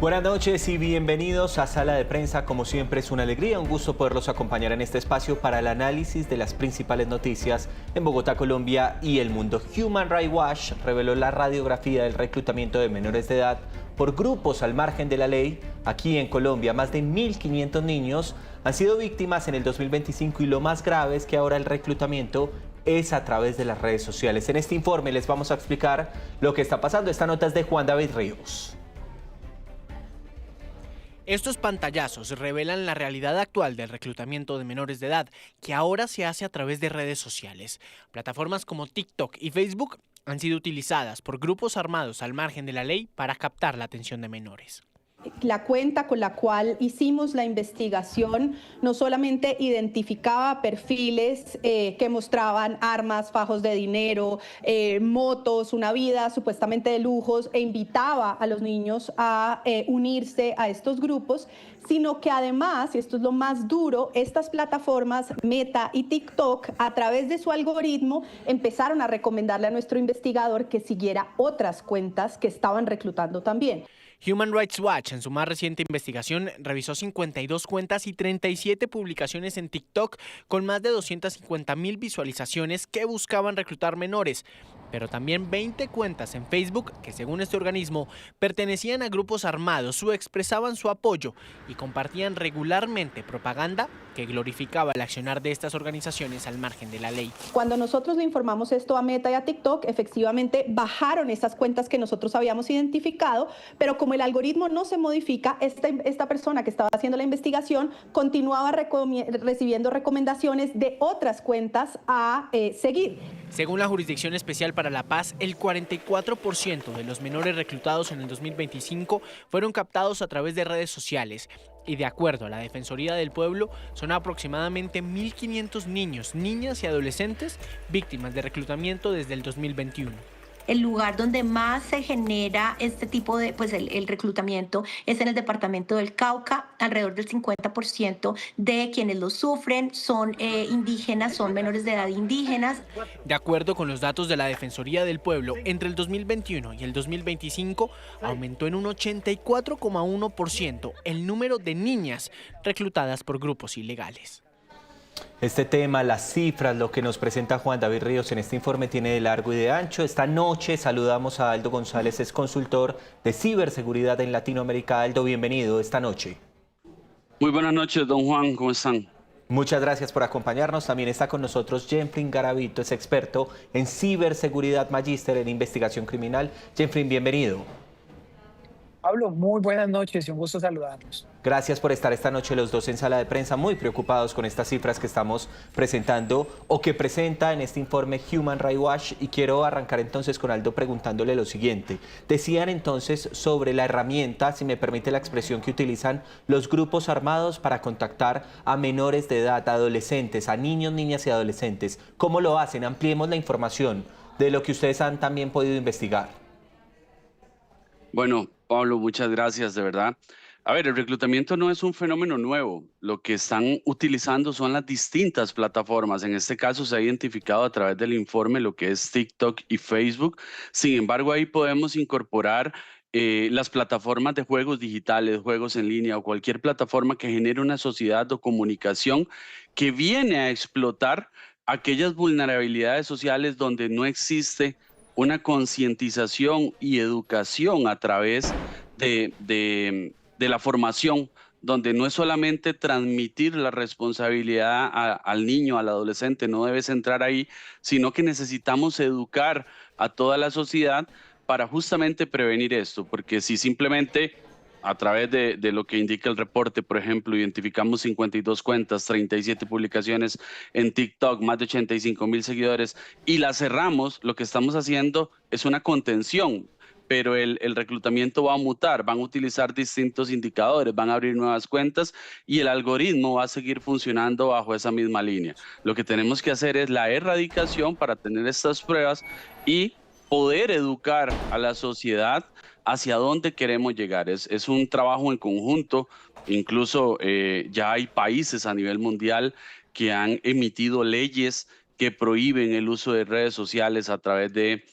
Buenas noches y bienvenidos a Sala de Prensa. Como siempre es una alegría, un gusto poderlos acompañar en este espacio para el análisis de las principales noticias en Bogotá, Colombia y el mundo. Human Rights Watch reveló la radiografía del reclutamiento de menores de edad por grupos al margen de la ley. Aquí en Colombia, más de 1.500 niños han sido víctimas en el 2025 y lo más grave es que ahora el reclutamiento es a través de las redes sociales. En este informe les vamos a explicar lo que está pasando. Esta nota es de Juan David Ríos. Estos pantallazos revelan la realidad actual del reclutamiento de menores de edad, que ahora se hace a través de redes sociales. Plataformas como TikTok y Facebook han sido utilizadas por grupos armados al margen de la ley para captar la atención de menores. La cuenta con la cual hicimos la investigación no solamente identificaba perfiles que mostraban armas, fajos de dinero, motos, una vida supuestamente de lujos, e invitaba a los niños a unirse a estos grupos, sino que además, y esto es lo más duro, estas plataformas Meta y TikTok, a través de su algoritmo, empezaron a recomendarle a nuestro investigador que siguiera otras cuentas que estaban reclutando también. Human Rights Watch, en su más reciente investigación, revisó 52 cuentas y 37 publicaciones en TikTok con más de 250.000 visualizaciones que buscaban reclutar menores, pero también 20 cuentas en Facebook que, según este organismo, pertenecían a grupos armados o expresaban su apoyo y compartían regularmente propaganda que glorificaba el accionar de estas organizaciones al margen de la ley. Cuando nosotros le informamos esto a Meta y a TikTok, efectivamente bajaron esas cuentas que nosotros habíamos identificado, pero como el algoritmo no se modifica, esta persona que estaba haciendo la investigación continuaba recibiendo recomendaciones de otras cuentas a seguir. Según la Jurisdicción Especial para la Paz, el 44% de los menores reclutados en el 2025 fueron captados a través de redes sociales. Y de acuerdo a la Defensoría del Pueblo, son aproximadamente 1.500 niños, niñas y adolescentes víctimas de reclutamiento desde el 2021. El lugar donde más se genera este tipo de, el reclutamiento es en el departamento del Cauca. Alrededor del 50% de quienes lo sufren son indígenas, son menores de edad indígenas. De acuerdo con los datos de la Defensoría del Pueblo, entre el 2021 y el 2025 aumentó en un 84,1% el número de niñas reclutadas por grupos ilegales. Este tema, las cifras, lo que nos presenta Juan David Ríos en este informe tiene de largo y de ancho. Esta noche saludamos a Aldo González, es consultor de ciberseguridad en Latinoamérica. Aldo, bienvenido esta noche. Muy buenas noches, don Juan, ¿cómo están? Muchas gracias por acompañarnos. También está con nosotros Jenfrin Garavito, es experto en ciberseguridad, magíster en investigación criminal. Jenfrin, bienvenido. Pablo, muy buenas noches y un gusto saludarlos. Gracias por estar esta noche los dos en Sala de Prensa, muy preocupados con estas cifras que estamos presentando o que presenta en este informe Human Rights Watch. Y quiero arrancar entonces con Aldo preguntándole lo siguiente. Decían entonces sobre la herramienta, si me permite la expresión, que utilizan los grupos armados para contactar a menores de edad, a adolescentes, a niños, niñas y adolescentes. ¿Cómo lo hacen? Ampliemos la información de lo que ustedes han también podido investigar. Bueno, Pablo, muchas gracias, de verdad. A ver, el reclutamiento no es un fenómeno nuevo. Lo que están utilizando son las distintas plataformas. En este caso se ha identificado a través del informe lo que es TikTok y Facebook. Sin embargo, ahí podemos incorporar las plataformas de juegos digitales, juegos en línea o cualquier plataforma que genere una sociedad o comunicación que viene a explotar aquellas vulnerabilidades sociales donde no existe una concientización y educación a través de la formación, donde no es solamente transmitir la responsabilidad al niño, al adolescente, no debes entrar ahí, sino que necesitamos educar a toda la sociedad para justamente prevenir esto, porque si simplemente a través de lo que indica el reporte, por ejemplo, identificamos 52 cuentas, 37 publicaciones en TikTok, más de 85.000 seguidores, y las cerramos, lo que estamos haciendo es una contención, pero el reclutamiento va a mutar, van a utilizar distintos indicadores, van a abrir nuevas cuentas y el algoritmo va a seguir funcionando bajo esa misma línea. Lo que tenemos que hacer es la erradicación para tener estas pruebas y poder educar a la sociedad hacia dónde queremos llegar. Es un trabajo en conjunto, incluso ya hay países a nivel mundial que han emitido leyes que prohíben el uso de redes sociales a través de,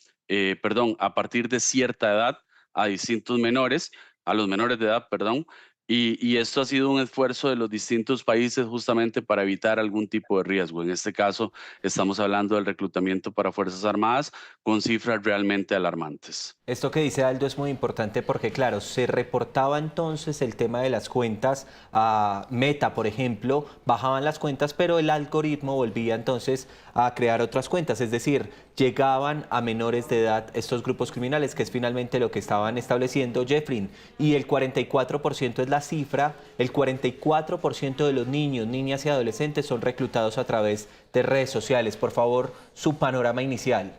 a partir de cierta edad a distintos menores. a los menores de edad, perdón, y esto ha sido un esfuerzo de los distintos países justamente para evitar algún tipo de riesgo. En este caso, estamos hablando del reclutamiento para Fuerzas Armadas con cifras realmente alarmantes. Esto que dice Aldo es muy importante porque, claro, se reportaba entonces el tema de las cuentas a Meta, por ejemplo, bajaban las cuentas, pero el algoritmo volvía entonces a crear otras cuentas, es decir, llegaban a menores de edad estos grupos criminales, que es finalmente lo que estaban estableciendo Jeffrey, y el 44% es la cifra, el 44% de los niños, niñas y adolescentes son reclutados a través de redes sociales. Por favor, su panorama inicial.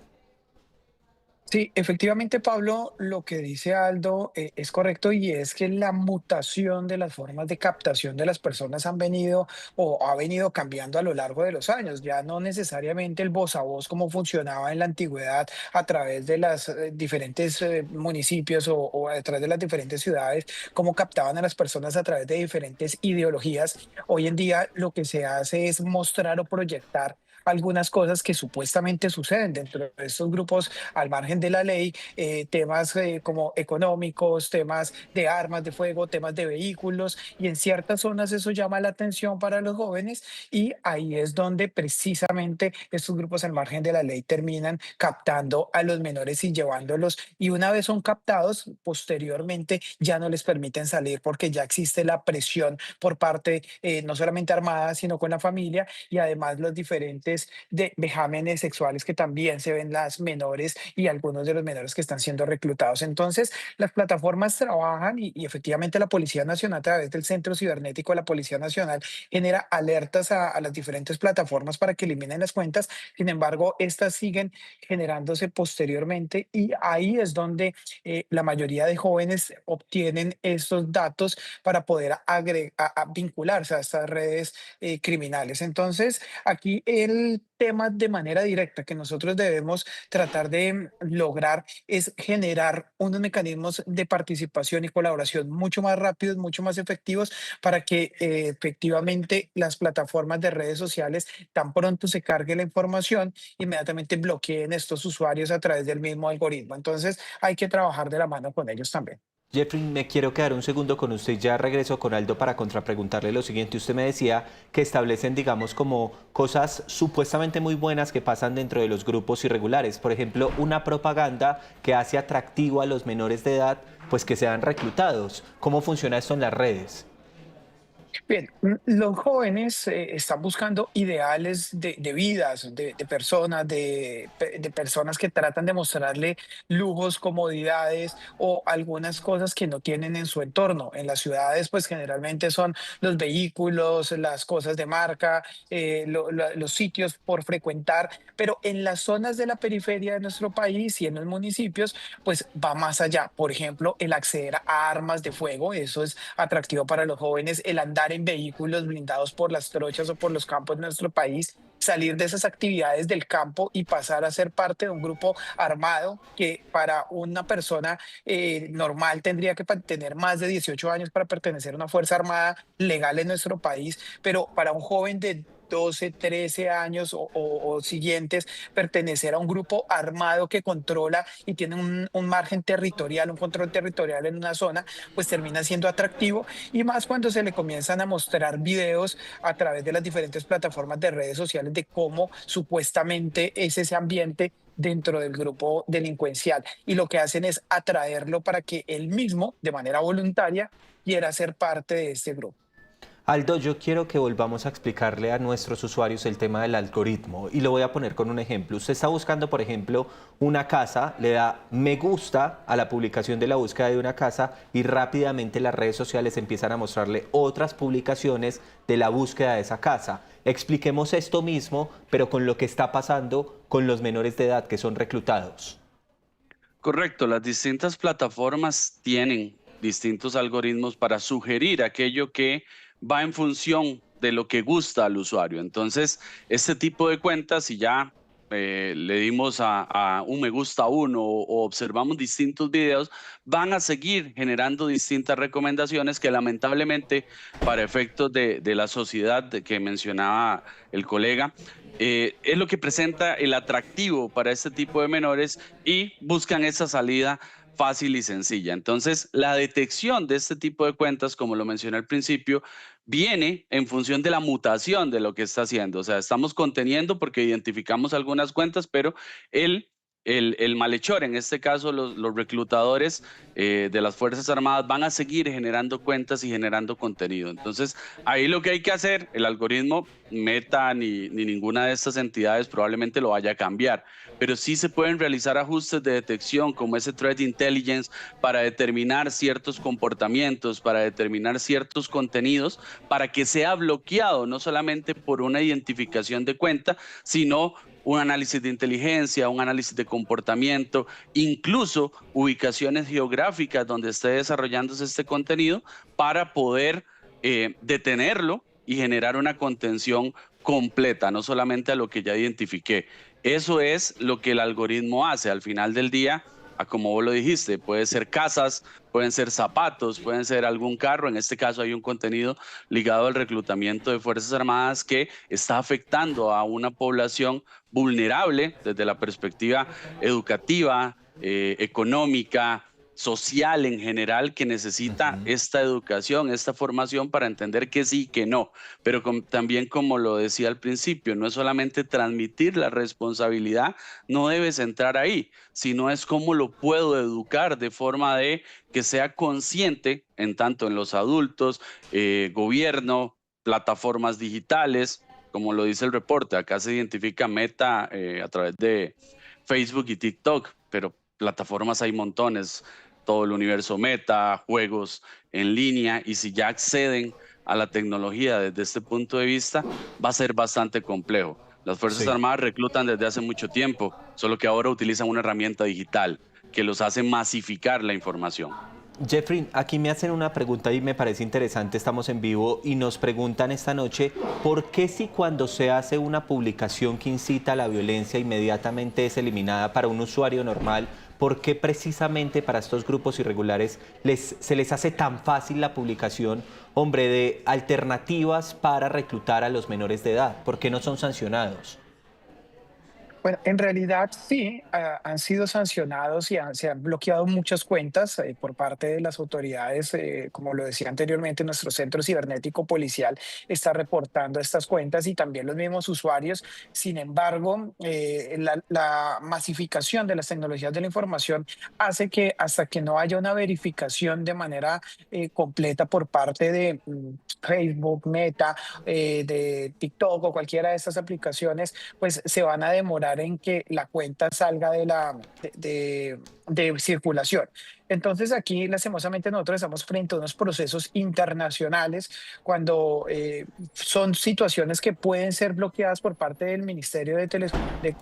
Sí, efectivamente, Pablo, lo que dice Aldo es correcto y es que la mutación de las formas de captación de las personas han venido o ha venido cambiando a lo largo de los años. Ya no necesariamente el voz a voz como funcionaba en la antigüedad a través de las diferentes municipios o a través de las diferentes ciudades, cómo captaban a las personas a través de diferentes ideologías. Hoy en día lo que se hace es mostrar o proyectar algunas cosas que supuestamente suceden dentro de estos grupos al margen de la ley, temas como económicos, temas de armas de fuego, temas de vehículos, y en ciertas zonas eso llama la atención para los jóvenes y ahí es donde precisamente estos grupos al margen de la ley terminan captando a los menores y llevándolos, y una vez son captados, posteriormente ya no les permiten salir porque ya existe la presión por parte no solamente armada, sino con la familia y además los diferentes de vejámenes sexuales que también se ven las menores y algunos de los menores que están siendo reclutados. Entonces, las plataformas trabajan y efectivamente la Policía Nacional a través del Centro Cibernético de la Policía Nacional genera alertas a las diferentes plataformas para que eliminen las cuentas. Sin embargo, estas siguen generándose posteriormente y ahí es donde la mayoría de jóvenes obtienen estos datos para poder a vincularse a estas redes criminales. Entonces, aquí el tema de manera directa que nosotros debemos tratar de lograr es generar unos mecanismos de participación y colaboración mucho más rápidos, mucho más efectivos para que efectivamente las plataformas de redes sociales tan pronto se cargue la información, inmediatamente bloqueen estos usuarios a través del mismo algoritmo. Entonces hay que trabajar de la mano con ellos también. Jeffrey, me quiero quedar un segundo con usted, ya regreso con Aldo para contrapreguntarle lo siguiente. Usted me decía que establecen, digamos, como cosas supuestamente muy buenas que pasan dentro de los grupos irregulares. Por ejemplo, una propaganda que hace atractivo a los menores de edad, pues que sean reclutados. ¿Cómo funciona esto en las redes? Bien, los jóvenes están buscando ideales de vidas, de personas, de personas que tratan de mostrarle lujos, comodidades o algunas cosas que no tienen en su entorno. En las ciudades, pues generalmente son los vehículos, las cosas de marca, los sitios por frecuentar, pero en las zonas de la periferia de nuestro país y en los municipios, pues va más allá. Por ejemplo, el acceder a armas de fuego, eso es atractivo para los jóvenes, el andar en vehículos blindados por las trochas o por los campos de nuestro país, salir de esas actividades del campo y pasar a ser parte de un grupo armado que para una persona normal tendría que tener más de 18 años para pertenecer a una fuerza armada legal en nuestro país, pero para un joven de 12, 13 años o siguientes, pertenecer a un grupo armado que controla y tiene un margen territorial, un control territorial en una zona, pues termina siendo atractivo y más cuando se le comienzan a mostrar videos a través de las diferentes plataformas de redes sociales de cómo supuestamente es ese ambiente dentro del grupo delincuencial y lo que hacen es atraerlo para que él mismo, de manera voluntaria, quiera ser parte de este grupo. Aldo, yo quiero que volvamos a explicarle a nuestros usuarios el tema del algoritmo y lo voy a poner con un ejemplo. Usted está buscando, por ejemplo, una casa, le da me gusta a la publicación de la búsqueda de una casa y rápidamente las redes sociales empiezan a mostrarle otras publicaciones de la búsqueda de esa casa. Expliquemos esto mismo, pero con lo que está pasando con los menores de edad que son reclutados. Correcto, las distintas plataformas tienen distintos algoritmos para sugerir aquello que va en función de lo que gusta al usuario. Entonces, este tipo de cuentas, si ya le dimos a un me gusta a uno o observamos distintos videos, van a seguir generando distintas recomendaciones que lamentablemente para efectos de la sociedad que mencionaba el colega, es lo que presenta el atractivo para este tipo de menores y buscan esa salida fácil y sencilla. Entonces, la detección de este tipo de cuentas, como lo mencioné al principio, viene en función de la mutación de lo que está haciendo. O sea, estamos conteniendo porque identificamos algunas cuentas, pero el malhechor, en este caso los reclutadores de las Fuerzas Armadas, van a seguir generando cuentas y generando contenido. Entonces, ahí lo que hay que hacer, el algoritmo, Meta ni ninguna de estas entidades probablemente lo vaya a cambiar, pero sí se pueden realizar ajustes de detección como ese Threat Intelligence para determinar ciertos comportamientos, para determinar ciertos contenidos, para que sea bloqueado no solamente por una identificación de cuenta, sino un análisis de inteligencia, un análisis de comportamiento, incluso ubicaciones geográficas donde esté desarrollándose este contenido para poder detenerlo y generar una contención completa, no solamente a lo que ya identifiqué. Eso es lo que el algoritmo hace al final del día. Como vos lo dijiste, puede ser casas, pueden ser zapatos, pueden ser algún carro. En este caso hay un contenido ligado al reclutamiento de Fuerzas Armadas que está afectando a una población vulnerable desde la perspectiva educativa, económica, social en general, que necesita esta educación, esta formación para entender que sí y que no. Pero también, como lo decía al principio, no es solamente transmitir la responsabilidad, no debes entrar ahí, sino es cómo lo puedo educar de forma de que sea consciente en tanto en los adultos, gobierno, plataformas digitales, como lo dice el reporte. Acá se identifica Meta a través de Facebook y TikTok, pero plataformas hay montones, todo el universo Meta, juegos en línea, y si ya acceden a la tecnología desde este punto de vista, va a ser bastante complejo. Las Fuerzas Sí. Armadas reclutan desde hace mucho tiempo, solo que ahora utilizan una herramienta digital que los hace masificar la información. Jeffrey, aquí me hacen una pregunta y me parece interesante, estamos en vivo y nos preguntan esta noche, ¿por qué si cuando se hace una publicación que incita a la violencia inmediatamente es eliminada para un usuario normal? ¿Por qué precisamente para estos grupos irregulares se les hace tan fácil la publicación, hombre, de alternativas para reclutar a los menores de edad? ¿Por qué no son sancionados? Bueno, en realidad sí, han sido sancionados y se han bloqueado muchas cuentas por parte de las autoridades. Como lo decía anteriormente, nuestro centro cibernético policial está reportando estas cuentas y también los mismos usuarios. Sin embargo, la masificación de las tecnologías de la información hace que hasta que no haya una verificación de manera completa por parte de Facebook, Meta, de TikTok o cualquiera de estas aplicaciones, pues se van a demorar en que la cuenta salga de circulación. Entonces aquí, lastimosamente, nosotros estamos frente a unos procesos internacionales cuando son situaciones que pueden ser bloqueadas por parte del Ministerio de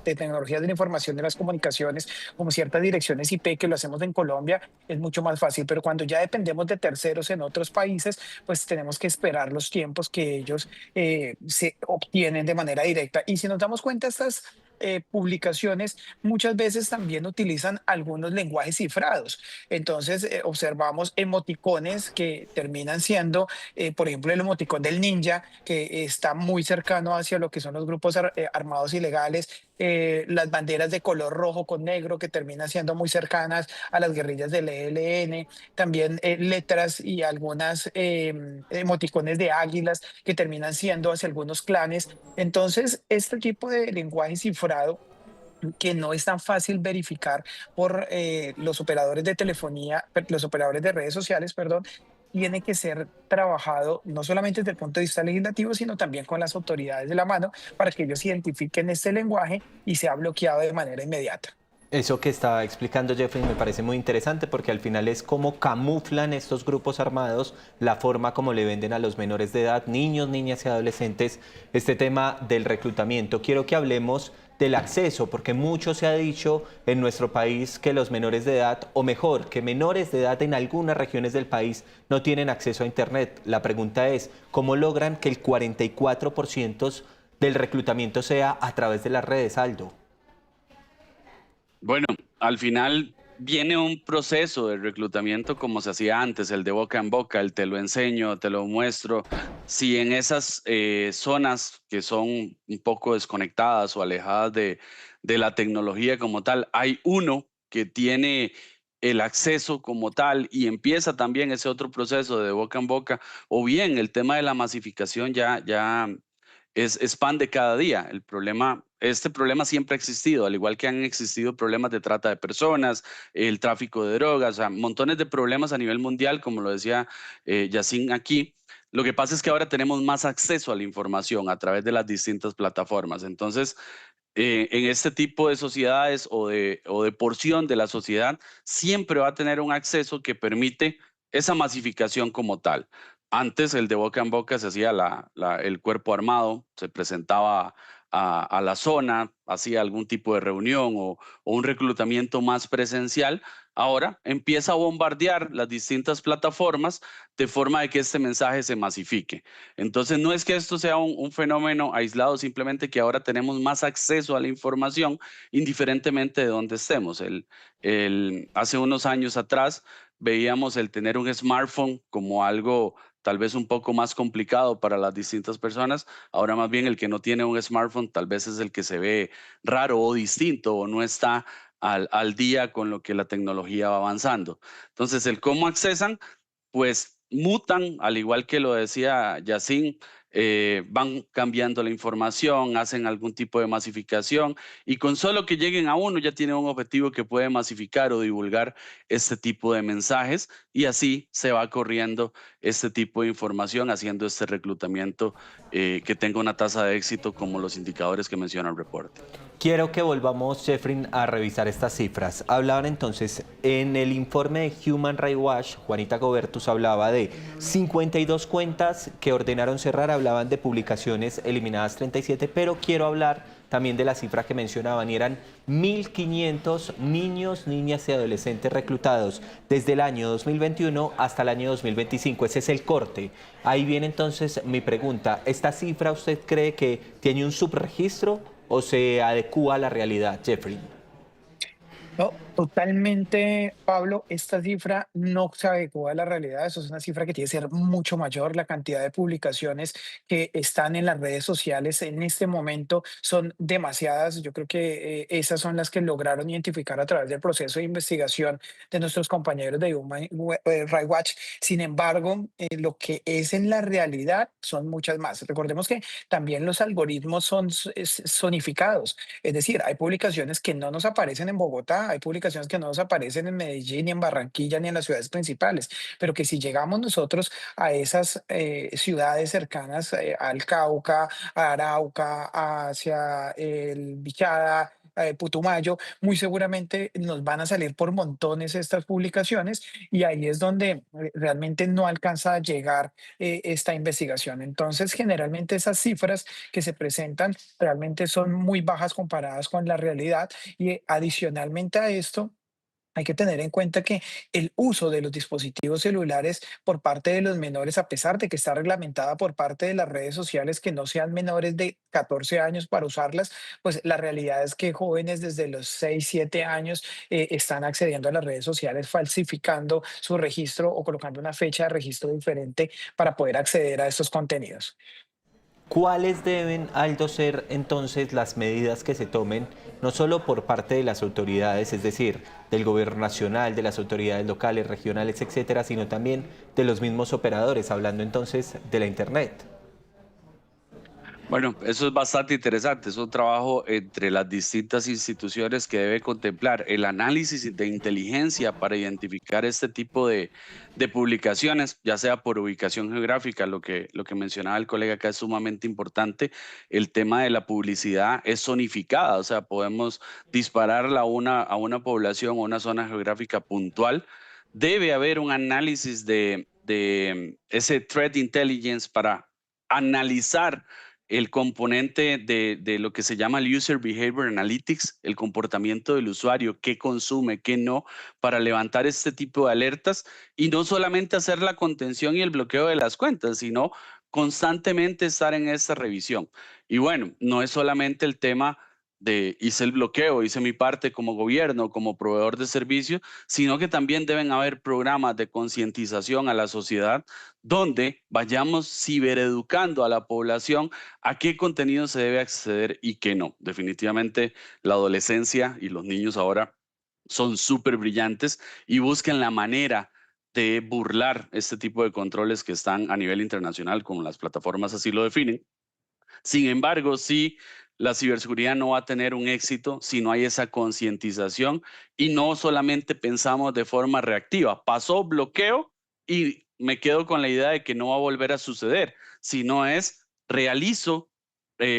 Tecnologías de la Información y de las Comunicaciones, como ciertas direcciones IP, que lo hacemos en Colombia, es mucho más fácil, pero cuando ya dependemos de terceros en otros países, pues tenemos que esperar los tiempos que ellos se obtienen de manera directa. Y si nos damos cuenta, estas publicaciones muchas veces también utilizan algunos lenguajes cifrados. Entonces observamos emoticones que terminan siendo, por ejemplo, el emoticón del ninja, que está muy cercano hacia lo que son los grupos armados ilegales, las banderas de color rojo con negro que terminan siendo muy cercanas a las guerrillas del ELN, también letras y algunas emoticones de águilas que terminan siendo hacia algunos clanes. Entonces, este tipo de lenguaje cifrado que no es tan fácil verificar por los operadores de telefonía, los operadores de redes sociales, perdón, tiene que ser trabajado no solamente desde el punto de vista legislativo, sino también con las autoridades de la mano para que ellos identifiquen este lenguaje y sea bloqueado de manera inmediata. Eso que está explicando Jeffrey me parece muy interesante porque al final es cómo camuflan estos grupos armados la forma como le venden a los menores de edad, niños, niñas y adolescentes, este tema del reclutamiento. Quiero que hablemos del acceso, porque mucho se ha dicho en nuestro país que los menores de edad, o mejor, que menores de edad en algunas regiones del país no tienen acceso a Internet. La pregunta es, ¿cómo logran que el 44% del reclutamiento sea a través de las redes, Aldo? Bueno, al final viene un proceso de reclutamiento como se hacía antes, el de boca en boca, el te lo enseño, te lo muestro. Si en esas zonas que son un poco desconectadas o alejadas de la tecnología como tal, hay uno que tiene el acceso como tal y empieza también ese otro proceso de boca en boca, o bien el tema de la masificación ya es pan de cada día. Este problema siempre ha existido, al igual que han existido problemas de trata de personas, el tráfico de drogas, o sea, montones de problemas a nivel mundial, como lo decía Yacine aquí. Lo que pasa es que ahora tenemos más acceso a la información a través de las distintas plataformas. Entonces, en este tipo de sociedades o de porción de la sociedad, siempre va a tener un acceso que permite esa masificación como tal. Antes el de boca en boca se hacía el cuerpo armado, se presentaba a la zona, hacía algún tipo de reunión o un reclutamiento más presencial. Ahora empieza a bombardear las distintas plataformas de forma de que este mensaje se masifique. Entonces, no es que esto sea un fenómeno aislado, simplemente que ahora tenemos más acceso a la información indiferentemente de dónde estemos. Hace unos años atrás veíamos el tener un smartphone como algo tal vez un poco más complicado para las distintas personas. Ahora más bien el que no tiene un smartphone tal vez es el que se ve raro o distinto o no está al día con lo que la tecnología va avanzando. Entonces, el cómo accesan pues mutan, al igual que lo decía Yacine, van cambiando la información, hacen algún tipo de masificación y con solo que lleguen a uno ya tienen un objetivo que puede masificar o divulgar este tipo de mensajes y así se va corriendo este tipo de información, haciendo este reclutamiento que tenga una tasa de éxito como los indicadores que menciona el reporte. Quiero que volvamos, Jeffrey, a revisar estas cifras. Hablaban entonces, en el informe de Human Rights Watch, Juanita Gobertus hablaba de 52 cuentas que ordenaron cerrar, hablaban de publicaciones eliminadas 37, pero quiero hablar también de la cifra que mencionaban, y eran 1.500 niños, niñas y adolescentes reclutados desde el año 2021 hasta el año 2025. Ese es el corte. Ahí viene entonces mi pregunta. ¿Esta cifra usted cree que tiene un subregistro o se adecúa a la realidad, Jeffrey? No, totalmente, Pablo, esta cifra no se adecua a la realidad, eso es una cifra que tiene que ser mucho mayor. La cantidad de publicaciones que están en las redes sociales en este momento son demasiadas. Yo creo que esas son las que lograron identificar a través del proceso de investigación de nuestros compañeros de Rights Watch. Sin embargo, lo que es en la realidad son muchas más. Recordemos que también los algoritmos son zonificados, es decir, hay publicaciones que no nos aparecen en Bogotá, hay publicaciones que no nos aparecen en Medellín, ni en Barranquilla, ni en las ciudades principales, pero que si llegamos nosotros a esas ciudades cercanas al Cauca, a Arauca, hacia el Bichada, Putumayo, muy seguramente nos van a salir por montones estas publicaciones y ahí es donde realmente no alcanza a llegar esta investigación. Entonces, generalmente esas cifras que se presentan realmente son muy bajas comparadas con la realidad y adicionalmente a esto, hay que tener en cuenta que el uso de los dispositivos celulares por parte de los menores, a pesar de que está reglamentada por parte de las redes sociales que no sean menores de 14 años para usarlas, pues la realidad es que jóvenes desde los 6 7 años están accediendo a las redes sociales falsificando su registro o colocando una fecha de registro diferente para poder acceder a estos contenidos. ¿Cuáles deben, Aldo, ser entonces las medidas que se tomen, no solo por parte de las autoridades, es decir, del gobierno nacional, de las autoridades locales, regionales, etcétera, sino también de los mismos operadores, hablando entonces de la Internet? Bueno, eso es bastante interesante. Es un trabajo entre las distintas instituciones que debe contemplar el análisis de inteligencia para identificar este tipo de publicaciones, ya sea por ubicación geográfica, lo que mencionaba el colega acá es sumamente importante. El tema de la publicidad es zonificada, o sea, podemos dispararla a una población o una zona geográfica puntual. Debe haber un análisis de ese threat intelligence para analizar el componente de lo que se llama el User Behavior Analytics, el comportamiento del usuario, qué consume, qué no, para levantar este tipo de alertas y no solamente hacer la contención y el bloqueo de las cuentas, sino constantemente estar en esta revisión. Y bueno, no es solamente el tema de hice el bloqueo, hice mi parte como gobierno, como proveedor de servicio, sino que también deben haber programas de concientización a la sociedad donde vayamos cibereducando a la población a qué contenido se debe acceder y qué no. Definitivamente la adolescencia y los niños ahora son súper brillantes y buscan la manera de burlar este tipo de controles que están a nivel internacional, como las plataformas así lo definen. Sin embargo, sí, la ciberseguridad no va a tener un éxito si no hay esa concientización y no solamente pensamos de forma reactiva. Pasó, bloqueo y me quedo con la idea de que no va a volver a suceder, sino es realizo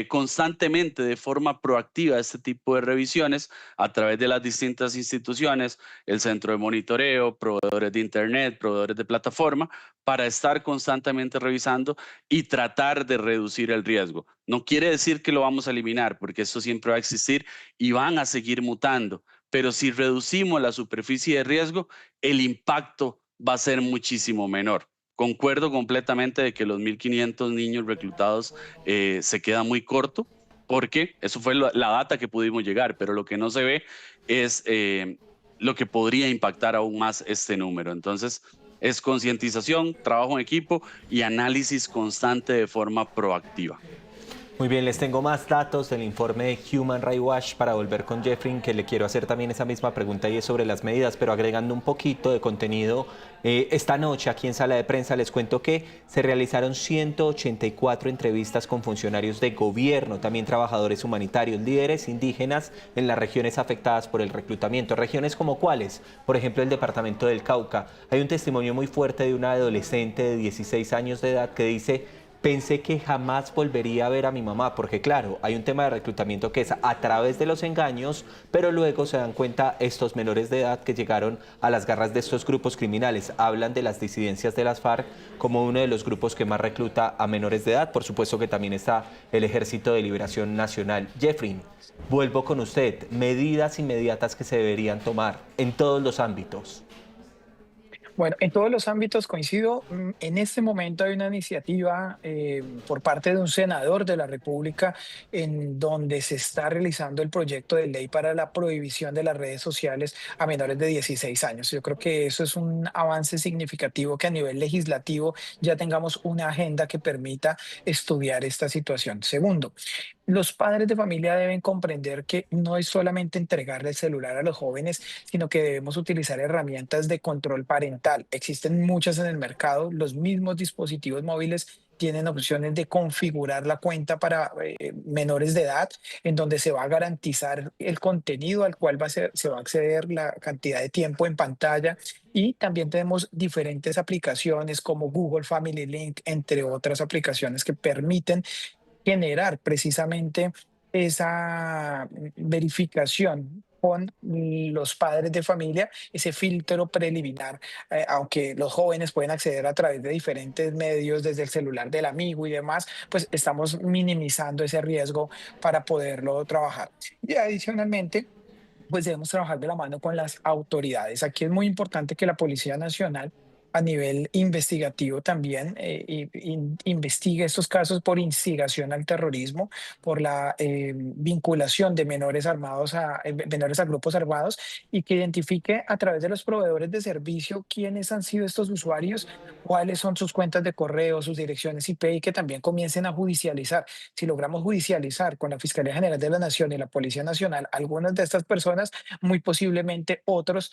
constantemente de forma proactiva este tipo de revisiones a través de las distintas instituciones, el centro de monitoreo, proveedores de Internet, proveedores de plataforma, para estar constantemente revisando y tratar de reducir el riesgo. No quiere decir que lo vamos a eliminar, porque esto siempre va a existir y van a seguir mutando, pero si reducimos la superficie de riesgo, el impacto va a ser muchísimo menor. Concuerdo completamente de que los 1.500 niños reclutados se queda muy corto, porque eso fue la data que pudimos llegar, pero lo que no se ve es lo que podría impactar aún más este número. Entonces, es concientización, trabajo en equipo y análisis constante de forma proactiva. Muy bien, les tengo más datos del informe de Human Rights Watch para volver con Jeffrey, que le quiero hacer también esa misma pregunta y es sobre las medidas, pero agregando un poquito de contenido. Esta noche aquí en Sala de Prensa les cuento que se realizaron 184 entrevistas con funcionarios de gobierno, también trabajadores humanitarios, líderes indígenas en las regiones afectadas por el reclutamiento. ¿Regiones como cuáles? Por ejemplo, el departamento del Cauca. Hay un testimonio muy fuerte de una adolescente de 16 años de edad que dice: pensé que jamás volvería a ver a mi mamá, porque claro, hay un tema de reclutamiento que es a través de los engaños, pero luego se dan cuenta estos menores de edad que llegaron a las garras de estos grupos criminales. Hablan de las disidencias de las FARC como uno de los grupos que más recluta a menores de edad. Por supuesto que también está el Ejército de Liberación Nacional. Jeffrey, vuelvo con usted. Medidas inmediatas que se deberían tomar en todos los ámbitos. Bueno, en todos los ámbitos coincido. En este momento hay una iniciativa por parte de un senador de la República en donde se está realizando el proyecto de ley para la prohibición de las redes sociales a menores de 16 años. Yo creo que eso es un avance significativo, que a nivel legislativo ya tengamos una agenda que permita estudiar esta situación. Segundo, los padres de familia deben comprender que no es solamente entregarle el celular a los jóvenes, sino que debemos utilizar herramientas de control parental. Existen muchas en el mercado. Los mismos dispositivos móviles tienen opciones de configurar la cuenta para menores de edad, en donde se va a garantizar el contenido al cual se va a acceder, la cantidad de tiempo en pantalla. Y también tenemos diferentes aplicaciones como Google Family Link, entre otras aplicaciones que permiten generar precisamente esa verificación con los padres de familia, ese filtro preliminar, aunque los jóvenes pueden acceder a través de diferentes medios, desde el celular del amigo y demás, pues estamos minimizando ese riesgo para poderlo trabajar. Y adicionalmente, pues debemos trabajar de la mano con las autoridades. Aquí es muy importante que la Policía Nacional, a nivel investigativo también, investigue estos casos por instigación al terrorismo, por la vinculación de menores armados menores a grupos armados, y que identifique a través de los proveedores de servicio quiénes han sido estos usuarios, cuáles son sus cuentas de correo, sus direcciones IP, y que también comiencen a judicializar. Si logramos judicializar con la Fiscalía General de la Nación y la Policía Nacional algunas de estas personas, muy posiblemente otros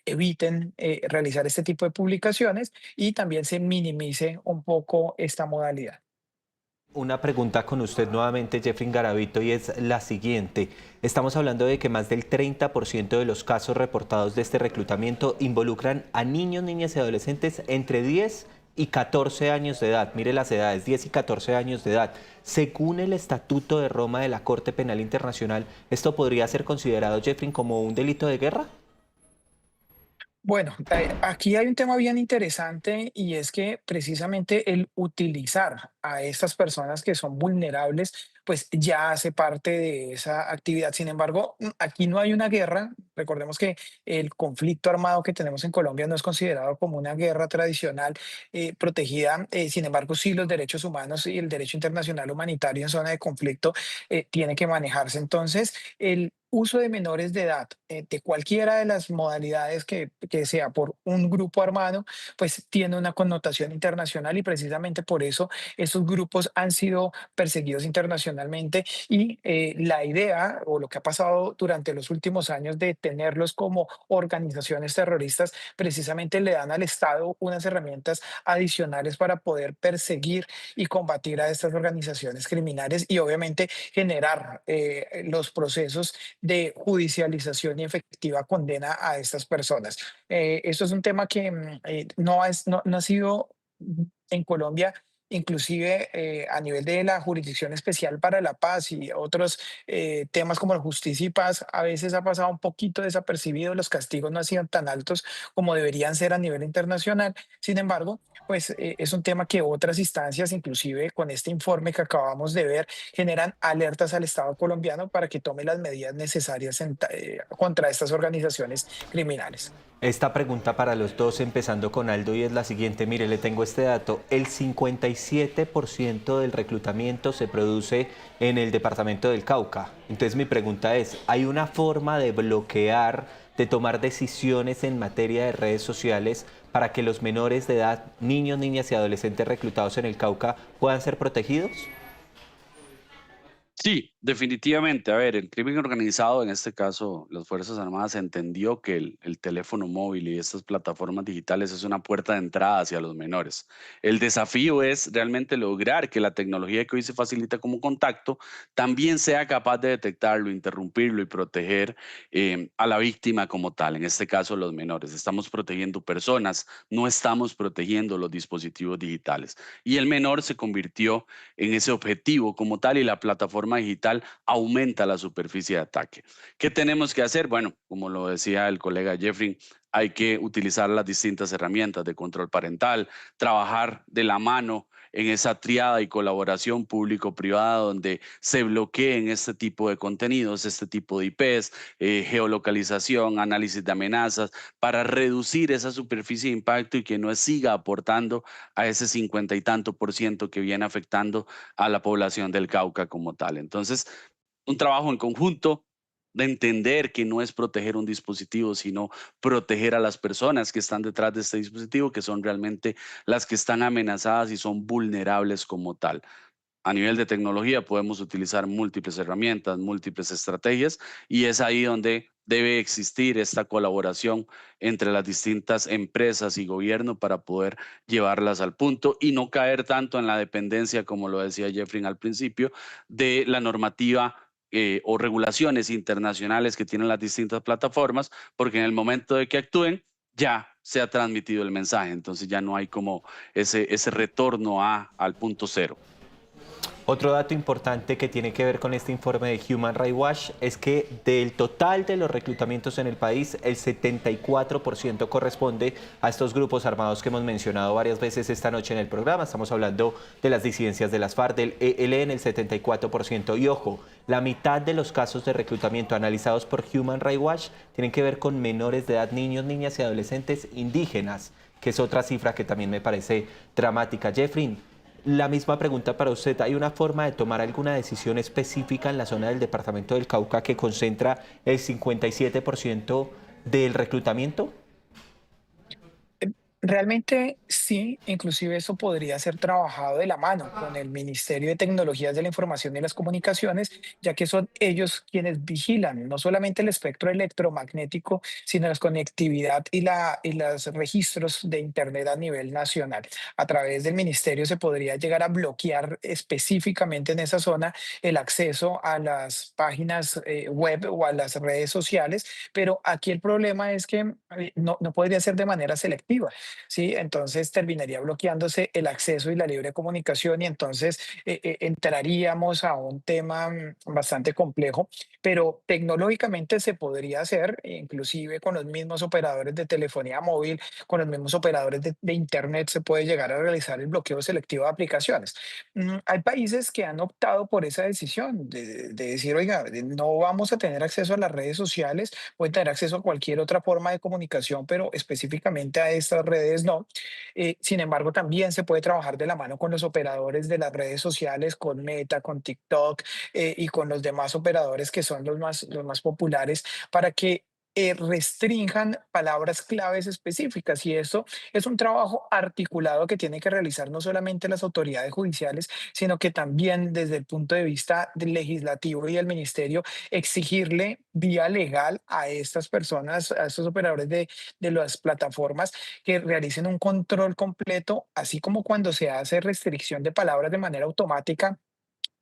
eviten realizar este tipo de publicaciones y también se minimice un poco esta modalidad. Una pregunta con usted nuevamente, Jeffrey Garavito, y es la siguiente. Estamos hablando de que más del 30% de los casos reportados de este reclutamiento involucran a niños, niñas y adolescentes entre 10 y 14 años de edad. Mire las edades, 10 y 14 años de edad. Según el Estatuto de Roma de la Corte Penal Internacional, ¿esto podría ser considerado, Jeffrey, como un delito de guerra? Bueno, aquí hay un tema bien interesante, y es que precisamente el utilizar a estas personas que son vulnerables, pues ya hace parte de esa actividad. Sin embargo, aquí no hay una guerra. Recordemos que el conflicto armado que tenemos en Colombia no es considerado como una guerra tradicional protegida. Sin embargo, sí, los derechos humanos y el derecho internacional humanitario en zona de conflicto tiene que manejarse. Entonces, uso de menores de edad, de cualquiera de las modalidades que sea por un grupo armado, pues tiene una connotación internacional y precisamente por eso esos grupos han sido perseguidos internacionalmente y la idea o lo que ha pasado durante los últimos años de tenerlos como organizaciones terroristas, precisamente le dan al Estado unas herramientas adicionales para poder perseguir y combatir a estas organizaciones criminales y obviamente generar los procesos de judicialización y efectiva condena a estas personas. Esto es un tema que no ha sido en Colombia, inclusive a nivel de la Jurisdicción Especial para la Paz y otros temas como la justicia y paz, a veces ha pasado un poquito desapercibido, los castigos no han sido tan altos como deberían ser a nivel internacional. Sin embargo, pues es un tema que otras instancias, inclusive con este informe que acabamos de ver, generan alertas al Estado colombiano para que tome las medidas necesarias contra estas organizaciones criminales. Esta pregunta para los dos, empezando con Aldo, y es la siguiente. Mire, le tengo este dato. El 57% del reclutamiento se produce en el departamento del Cauca. Entonces mi pregunta es, ¿hay una forma de bloquear, de tomar decisiones en materia de redes sociales para que los menores de edad, niños, niñas y adolescentes reclutados en el Cauca puedan ser protegidos? Sí, definitivamente. A ver, el crimen organizado, en este caso las Fuerzas Armadas, entendió que el teléfono móvil y estas plataformas digitales es una puerta de entrada hacia los menores. El desafío es realmente lograr que la tecnología que hoy se facilita como contacto también sea capaz de detectarlo, interrumpirlo y proteger a la víctima como tal, en este caso los menores. Estamos protegiendo personas, no estamos protegiendo los dispositivos digitales. Y el menor se convirtió en ese objetivo como tal y la plataforma digital aumenta la superficie de ataque. ¿Qué tenemos que hacer? Bueno, como lo decía el colega Jeffrey, hay que utilizar las distintas herramientas de control parental, trabajar de la mano en esa triada y colaboración público-privada donde se bloqueen este tipo de contenidos, este tipo de IPs, geolocalización, análisis de amenazas, para reducir esa superficie de impacto y que no siga aportando a ese 50 y tanto por ciento que viene afectando a la población del Cauca como tal. Entonces, un trabajo en conjunto de entender que no es proteger un dispositivo, sino proteger a las personas que están detrás de este dispositivo, que son realmente las que están amenazadas y son vulnerables como tal. A nivel de tecnología podemos utilizar múltiples herramientas, múltiples estrategias y es ahí donde debe existir esta colaboración entre las distintas empresas y gobierno para poder llevarlas al punto y no caer tanto en la dependencia, como lo decía Jeffrey al principio, de la normativa o regulaciones internacionales que tienen las distintas plataformas, porque en el momento de que actúen ya se ha transmitido el mensaje, entonces ya no hay como ese retorno al punto cero. Otro dato importante que tiene que ver con este informe de Human Rights Watch es que del total de los reclutamientos en el país, el 74% corresponde a estos grupos armados que hemos mencionado varias veces esta noche en el programa. Estamos hablando de las disidencias de las FARC, del ELN, el 74%. Y ojo, la mitad de los casos de reclutamiento analizados por Human Rights Watch tienen que ver con menores de edad, niños, niñas y adolescentes indígenas, que es otra cifra que también me parece dramática. Jeffrey, la misma pregunta para usted. ¿Hay una forma de tomar alguna decisión específica en la zona del departamento del Cauca que concentra el 57% del reclutamiento? Realmente sí, inclusive eso podría ser trabajado de la mano con el Ministerio de Tecnologías de la Información y las Comunicaciones, ya que son ellos quienes vigilan no solamente el espectro electromagnético, sino la conectividad y los registros de Internet a nivel nacional. A través del ministerio se podría llegar a bloquear específicamente en esa zona el acceso a las páginas web o a las redes sociales, pero aquí el problema es que no podría ser de manera selectiva. ¿Sí? Entonces terminaría bloqueándose el acceso y la libre comunicación y entonces entraríamos a un tema bastante complejo, pero tecnológicamente se podría hacer, inclusive con los mismos operadores de telefonía móvil, con los mismos operadores de Internet, se puede llegar a realizar el bloqueo selectivo de aplicaciones. Hay países que han optado por esa decisión de decir, oiga, no vamos a tener acceso a las redes sociales, pueden tener acceso a cualquier otra forma de comunicación, pero específicamente a estas redes redes no. Sin embargo, también se puede trabajar de la mano con los operadores de las redes sociales, con Meta, con TikTok y con los demás operadores que son los más populares para que restrinjan palabras claves específicas. Y esto es un trabajo articulado que tiene que realizar no solamente las autoridades judiciales, sino que también desde el punto de vista del legislativo y del ministerio, exigirle vía legal a estas personas, a estos operadores de las plataformas, que realicen un control completo, así como cuando se hace restricción de palabras de manera automática,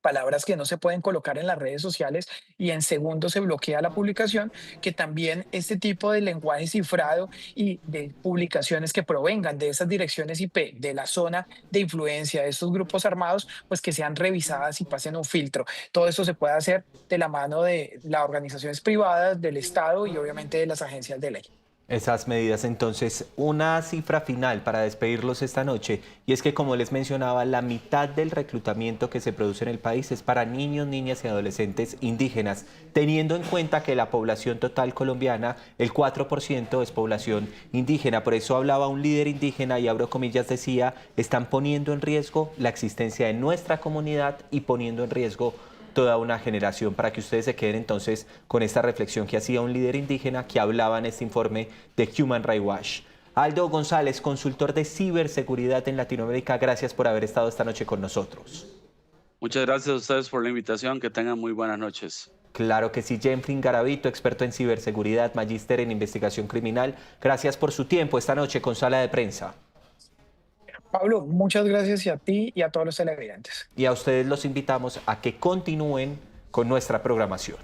palabras que no se pueden colocar en las redes sociales y en segundos se bloquea la publicación, que también este tipo de lenguaje cifrado y de publicaciones que provengan de esas direcciones IP, de la zona de influencia de estos grupos armados, pues que sean revisadas y pasen un filtro. Todo esto se puede hacer de la mano de las organizaciones privadas, del Estado y obviamente de las agencias de ley. Esas medidas, entonces, una cifra final para despedirlos esta noche, y es que, como les mencionaba, la mitad del reclutamiento que se produce en el país es para niños, niñas y adolescentes indígenas, teniendo en cuenta que la población total colombiana, el 4% es población indígena. Por eso hablaba un líder indígena y, abro comillas, decía, están poniendo en riesgo la existencia de nuestra comunidad y poniendo en riesgo toda una generación, para que ustedes se queden entonces con esta reflexión que hacía un líder indígena que hablaba en este informe de Human Rights Watch. Aldo González, consultor de ciberseguridad en Latinoamérica, gracias por haber estado esta noche con nosotros. Muchas gracias a ustedes por la invitación, que tengan muy buenas noches. Claro que sí. Jenfrin Garavito, experto en ciberseguridad, magíster en investigación criminal, gracias por su tiempo esta noche con Sala de Prensa. Pablo, muchas gracias y a ti y a todos los televidentes. Y a ustedes los invitamos a que continúen con nuestra programación.